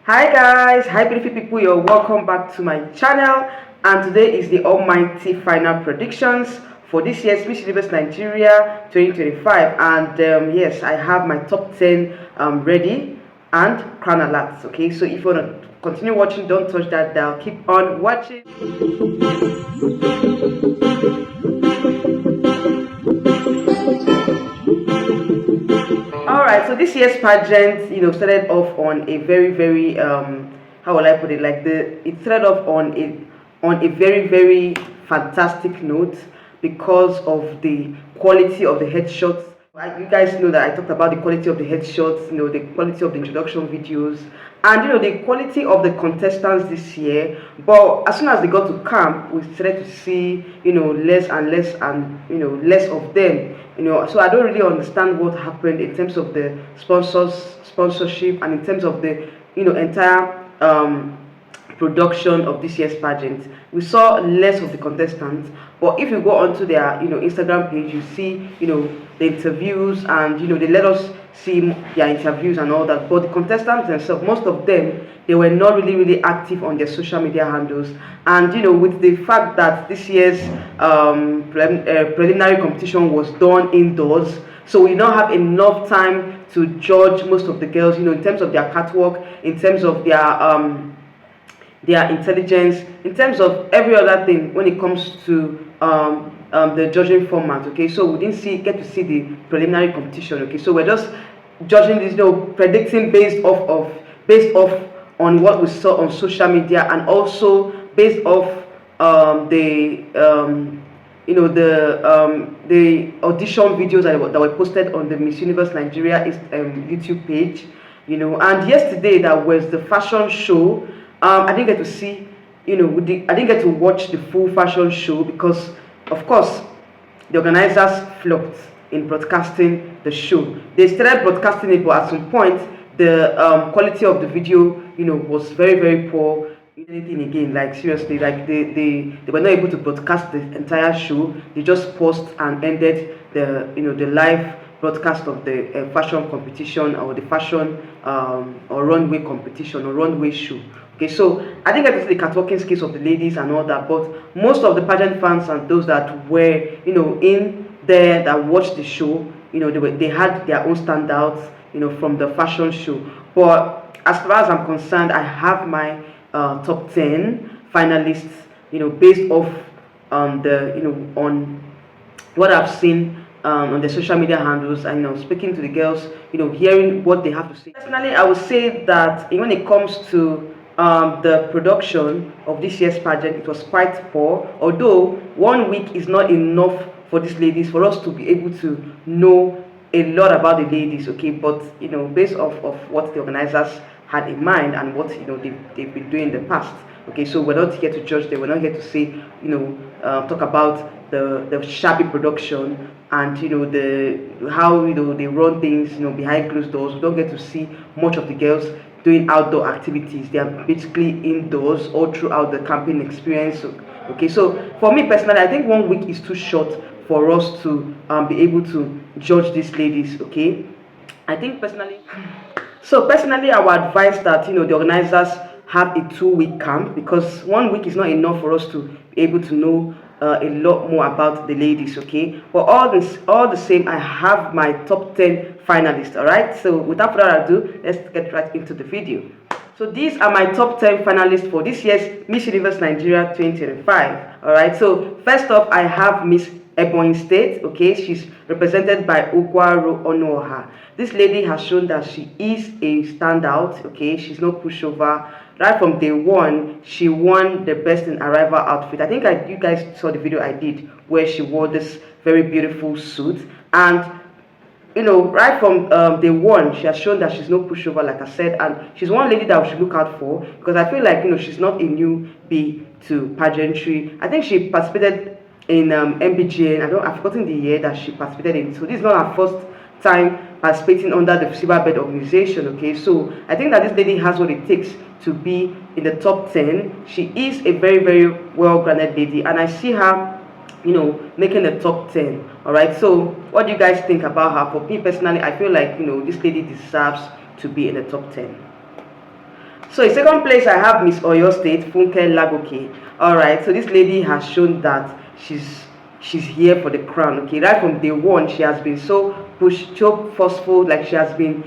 Hi guys, hi beautiful people, you're welcome back to my channel, and today is the almighty final predictions for this year's Miss Universe Nigeria 2025. And yes, I have my top 10 ready and crown alerts. Okay, so if you want to continue watching, don't touch that dial, keep on watching. All right, so this year's pageant, started off on a very how will I put it? It started off on a very fantastic note because of the quality of the headshots. You guys know that I talked about the quality of the headshots, the quality of the introduction videos, and the quality of the contestants this year. But as soon as they got to camp, we started to see less and less and less of them. So I don't really understand what happened in terms of the sponsorship and in terms of the entire production of this year's pageant. We saw less of the contestants, but if you go onto their Instagram page, you see the interviews, and they let us see their interviews and all that. But the contestants themselves, most of them, they were not really active on their social media handles. And with the fact that this year's preliminary competition was done indoors, so we don't have enough time to judge most of the girls, in terms of their catwalk, in terms of their intelligence, in terms of every other thing when it comes to the judging format. Okay, so we didn't get to see the preliminary competition. Okay, so we're just judging this, predicting based off on what we saw on social media, and also based off the audition videos that were posted on the Miss Universe Nigeria YouTube page. And yesterday, that was the fashion show. I didn't get to see, I didn't get to watch the full fashion show because, of course, the organizers flopped in broadcasting the show. They started broadcasting it, but at some point, the quality of the video, was very poor. Anything again, like seriously, like they were not able to broadcast the entire show. They just paused and ended the live broadcast of the fashion competition, or the fashion or runway competition or runway show. Okay, so I think that is the catwalking skills of the ladies and all that, but most of the pageant fans and those that were in there that watched the show, they had their own standouts from the fashion show. But as far as I'm concerned, I have my top 10 finalists, based off on what I've seen on the social media handles, and speaking to the girls, hearing what they have to say. Personally, I would say that when it comes to the production of this year's pageant, it was quite poor. Although 1 week is not enough for these ladies for us to be able to know a lot about the ladies. Okay, but based off of what the organizers had in mind and what they've been doing in the past. Okay, so we're not here to judge them. We're not here to say talk about the shabby production and the how they run things behind closed doors. We don't get to see much of the girls doing outdoor activities. They are basically indoors all throughout the camping experience. So, okay, so for me personally, I think 1 week is too short for us to be able to judge these ladies. Okay, I think personally. So personally, I would advise that the organizers have a 2 week camp, because 1 week is not enough for us to be able to know a lot more about the ladies. Okay, but all the same, I have my top 10 finalists. All right, so without further ado, let's get right into the video. So these are my top 10 finalists for this year's Miss Universe Nigeria 2025. All right, so first off, I have Miss Ebonyi State. Okay, she's represented by Ugwaru Onoha. This lady has shown that she is a standout. Okay, she's no pushover. Right from day one, she won the best in arrival outfit. I think you guys saw the video I did where she wore this very beautiful suit, and right from day one, she has shown that she's no pushover, like I said, and she's one lady that we should look out for, because I feel like she's not a newbie to pageantry. I think she participated in MBGN. I've forgotten the year that she participated in. So this is not her first time participating under the Silverbird organization. Okay, so I think that this lady has what it takes to be in the top 10. She is a very well-grounded lady, and I see her making the top 10. All right, so what do you guys think about her? For me personally, I feel like this lady deserves to be in the top 10. So in second place, I have Miss Oyo State, Funke Lagoke. All right, so this lady has shown that she's here for the crown. Okay, right from day one, she has been so pushed, so forceful. Like she has been,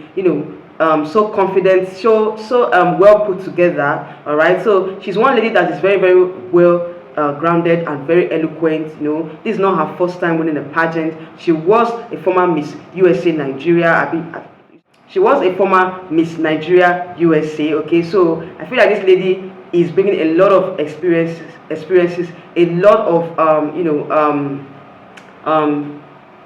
so confident, well put together. All right, so she's one lady that is very very well grounded and very eloquent. This is not her first time winning a pageant. She was a former Miss USA Nigeria. She was a former Miss Nigeria USA. Okay, so I feel like this lady is bringing a lot of experiences, a lot of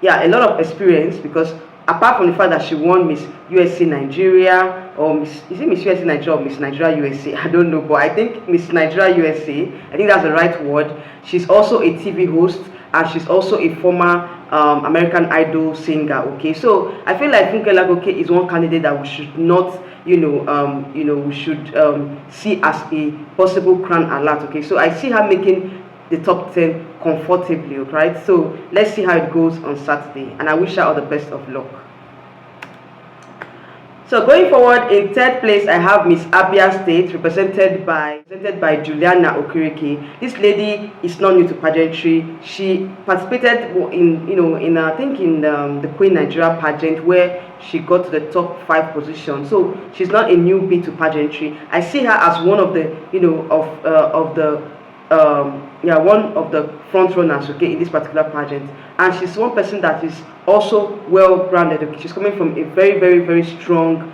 yeah, a lot of experience, because apart from the fact that she won Miss USA Nigeria, or is it Miss USA Nigeria or Miss Nigeria USA? I don't know, but I think Miss Nigeria USA, I think that's the right word. She's also a TV host, and she's also a former American Idol singer. Okay, so I feel like Funke Lagoke is one candidate that we should not, we should see as a possible crown alert. Okay, so I see her making the top 10 comfortably. Right, so let's see how it goes on Saturday, and I wish her all the best of luck. So going forward, in third place, I have Miss Abia State, represented by Juliana Okereke. This lady is not new to pageantry. She participated in I think in the Queen Nigeria pageant, where she got to the top 5 position. So she's not a newbie to pageantry. I see her as one of the one of the front runners, okay, in this particular pageant, and she's one person that is also well grounded. Okay? She's coming from a very very very strong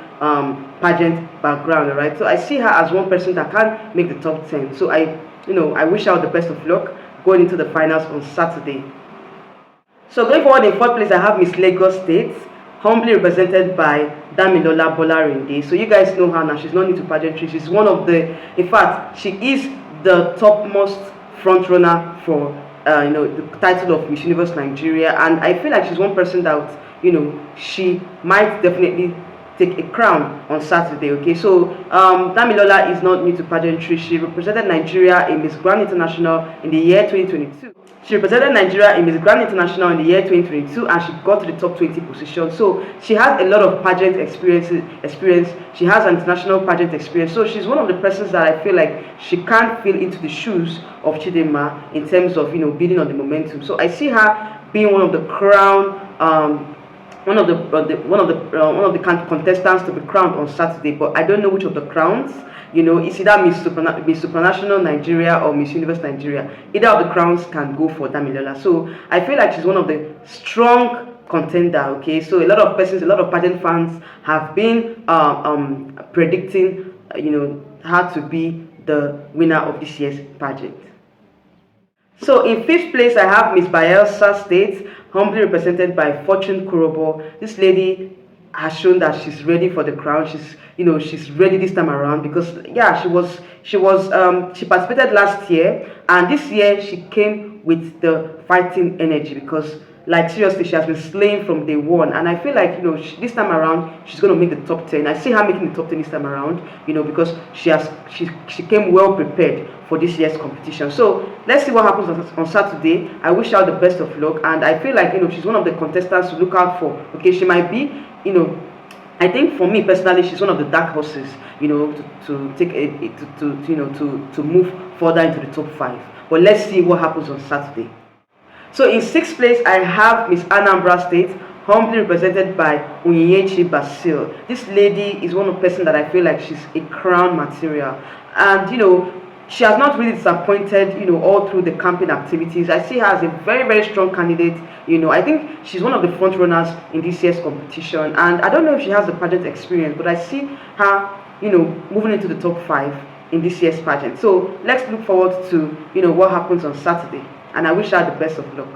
pageant background, right? So I see her as one person that can make the top 10. So I wish her all the best of luck going into the finals on Saturday. So going forward, in fourth place, I have Miss Lagos State, humbly represented by Damilola Bolarinde. So you guys know her now. She's not new to pageantry. She's one of the, in fact, she is the topmost front runner for the title of Miss Universe Nigeria, and I feel like she's one person that she might definitely take a crown on Saturday. Okay, so Damilola is not new to pageantry. She represented Nigeria in Miss Grand International in the year 2022. She represented Nigeria in Miss Grand International in the year 2022, and she got to the top 20 position. So she has a lot of pageant experience. She has an international pageant experience. So she's one of the persons that I feel like she can't fill into the shoes of Chidinma in terms of building on the momentum. So I see her being one of the crown. One of the contestants to be crowned on Saturday, but I don't know which of the crowns. It's either Miss Supranational Nigeria or Miss Universe Nigeria. Either of the crowns can go for Damilola. So I feel like she's one of the strong contender. Okay, so a lot of pageant fans have been predicting, her to be the winner of this year's pageant. So in fifth place, I have Miss Bayelsa State, humbly represented by Fortune Kurobo. This lady has shown that she's ready for the crown. She's ready this time around, because yeah, she participated last year, and this year she came with the fighting energy, because like seriously, she has been slaying from day one, and I feel like this time around she's going to make the top 10. I see her making the top 10 this time around, because she came well prepared for this year's competition. So let's see what happens on Saturday. I wish her the best of luck, and I feel like she's one of the contestants to look out for. Okay, she might be I think for me personally, she's one of the dark horses, to take to move further into the top 5. But let's see what happens on Saturday. So in sixth place, I have Miss Anambra State, humbly represented by Onyinyechi Basil. This lady is one of the person that I feel like she's a crown material, and she has not really disappointed, all through the campaign activities. I see her as a very, very strong candidate. I think she's one of the front runners in this year's competition. And I don't know if she has the pageant experience, but I see her, moving into the top 5 in this year's pageant. So let's look forward to, what happens on Saturday. And I wish her the best of luck.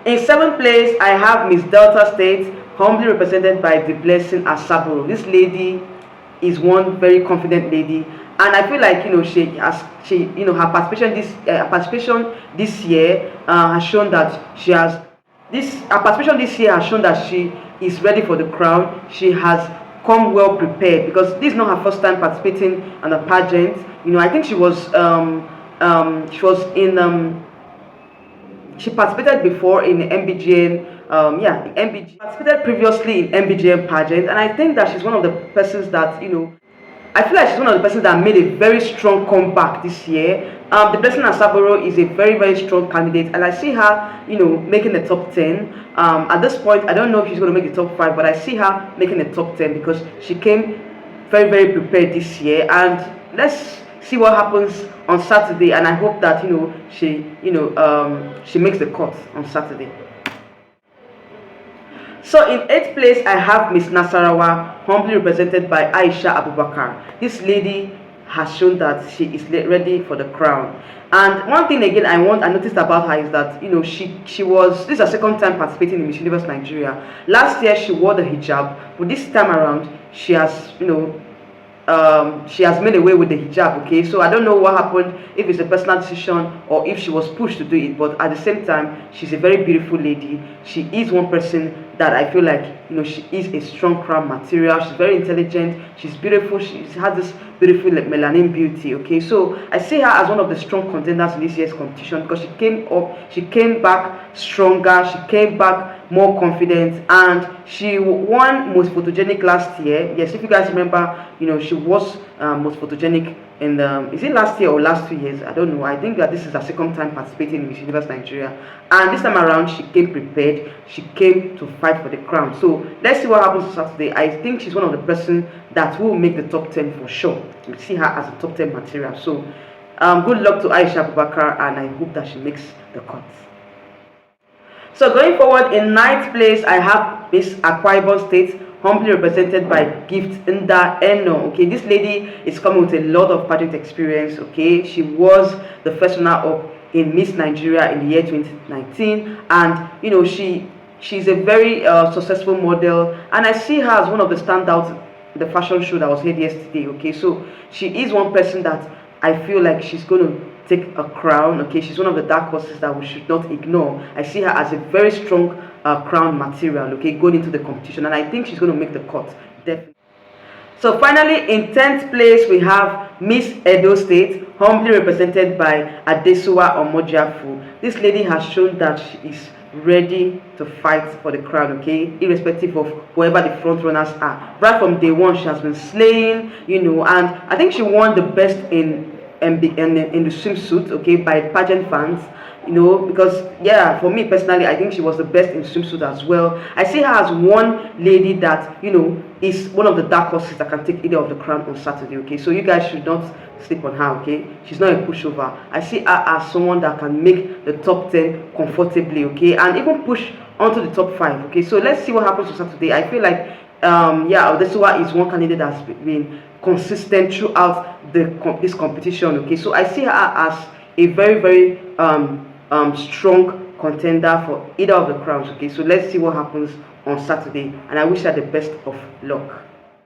In seventh place, I have Miss Delta State, humbly represented by the Blessing Asaburo. This lady is one very confident lady, and I feel like her participation this year has shown that she is ready for the crown. She has come well prepared, because this is not her first time participating in a pageant. I think she participated before in the MBGN. She participated previously in MBGN pageant, and I think that she's one of the persons that I feel like she's one of the persons that made a very strong comeback this year. The Blessing Asaboro is a very, very strong candidate, and I see her, making the top 10. At this point, I don't know if she's going to make the top 5, but I see her making the top 10 because she came very, very prepared this year. And let's see what happens on Saturday. And I hope that she makes the cut on Saturday. So in 8th place, I have Miss Nasarawa, humbly represented by Aisha Abubakar. This lady has shown that she is ready for the crown. And one thing again I noticed about her is that she was, this is her second time participating in Miss Universe Nigeria. Last year she wore the hijab, but this time around she has made away with the hijab. Okay, so I don't know what happened, if it's a personal decision or if she was pushed to do it, but at the same time she's a very beautiful lady. She is one person that I feel like she is a strong crown material. She's very intelligent, she's beautiful, she has this beautiful melanin beauty. Okay, so I see her as one of the strong contenders in this year's competition because she came back stronger, she came back more confident, and she won most photogenic last year. Yes, if you guys remember, she was most photogenic in the, is it last year or last 2 years? I don't know. I think that this is her second time participating in Miss Universe Nigeria, and this time around she came prepared. She came to fight for the crown. So let's see what happens on Saturday. I think she's one of the person that will make the top 10 for sure. We see her as a top 10 material. So good luck to Aisha Abubakar, and I hope that she makes the cut. So going forward, in 9th place, I have Miss Akwa Ibom State, humbly represented by Gift Nda Eno. Okay, this lady is coming with a lot of pageant experience. Okay, she was the first runner-up in Miss Nigeria in the year 2019, and she's a very successful model, and I see her as one of the standouts in the fashion show that was held yesterday. Okay, so she is one person that I feel like she's going to take a crown. Okay, she's one of the dark horses that we should not ignore. I see her as a very strong crown material, okay, going into the competition, and I think she's going to make the cut, definitely. So finally, in 10th place, we have Miss Edo State, humbly represented by Adesuwa Omojafu. This lady has shown that she is ready to fight for the crown, okay, irrespective of whoever the front runners are. Right from day one, she has been slaying, and I think she won the best in the swimsuit, okay, by pageant fans, because yeah, for me personally, I think she was the best in swimsuit as well. I see her as one lady that is one of the dark horses that can take either of the crown on Saturday. Okay, so you guys should not sleep on her. Okay, she's not a pushover. I see her as someone that can make the top 10 comfortably, okay, and even push onto the top 5. Okay, so let's see what happens on Saturday. I feel like Odesuwa is one candidate that's been consistent throughout this competition. Okay, so I see her as a very, very strong contender for either of the crowns. Okay, so let's see what happens on Saturday, and I wish her the best of luck.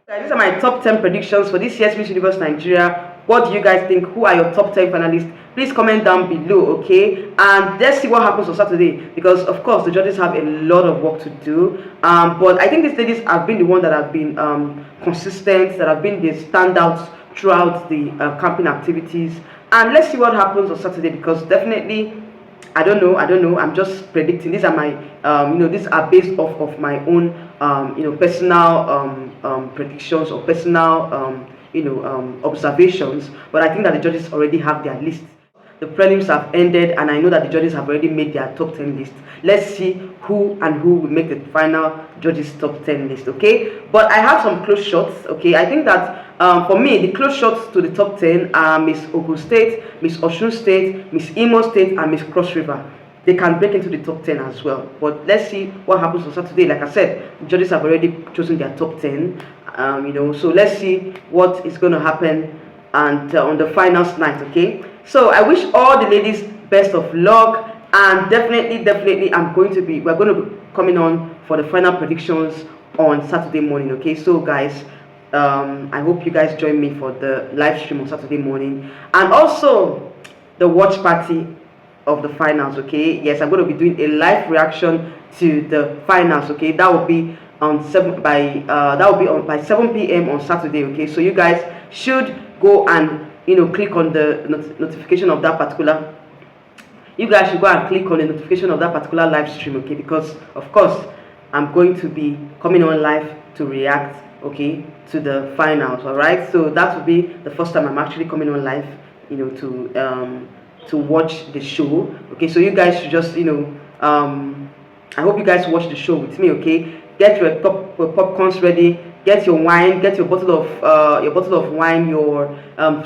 Guys, these are my top 10 predictions for this year's Miss Universe Nigeria. What do you guys think? Who are your top 10 finalists? Please comment down below, okay? And let's see what happens on Saturday, because of course the judges have a lot of work to do. But I think these ladies have been the ones that have been consistent, that have been the standouts throughout the camping activities. And let's see what happens on Saturday, because definitely I don't know. I'm just predicting. These are my these are based off of my own personal predictions or personal observations. But I think that the judges already have their list. The prelims have ended, and I know that the judges have already made their top 10 list. Let's see who will make the final judges top 10 list, okay? But I have some close shots, okay? I think that for me, the close shots to the top 10 are Miss Ogun State, Miss Osun State, Miss Imo State, and Miss Cross River. They can break into the top 10 as well. But let's see what happens on Saturday. Like I said, the judges have already chosen their top 10, so let's see what is going to happen and on the finals night, okay? So I wish all the ladies best of luck, and definitely we're going to be coming on for the final predictions on Saturday morning, okay? So guys, I hope you guys join me for the live stream on Saturday morning, and also the watch party of the finals, okay? Yes, I'm going to be doing a live reaction to the finals, okay? That will be on 7 by 7 p.m. on Saturday, okay? So you guys should go and click on the notification of that particular. You guys should go and click on the notification of that particular live stream, okay? Because of course I'm going to be coming on live to react okay, to the finals. All right, so that will be the first time I'm actually coming on live, to watch the show. Okay, so you guys should just I hope you guys watch the show with me. Okay, get your popcorns ready, get your wine, get your bottle of wine, your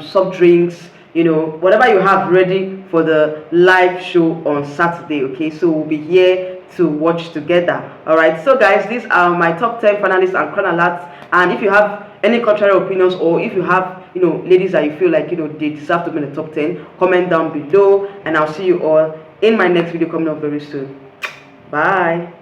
soft drinks, whatever you have ready for the live show on Saturday. Okay, so we'll be here to watch together. All right, so guys, these are my top 10 finalists and crown alerts. And if you have any contrary opinions, or if you have ladies that you feel like they deserve to be in the top 10, comment down below, and I'll see you all in my next video coming up very soon. Bye.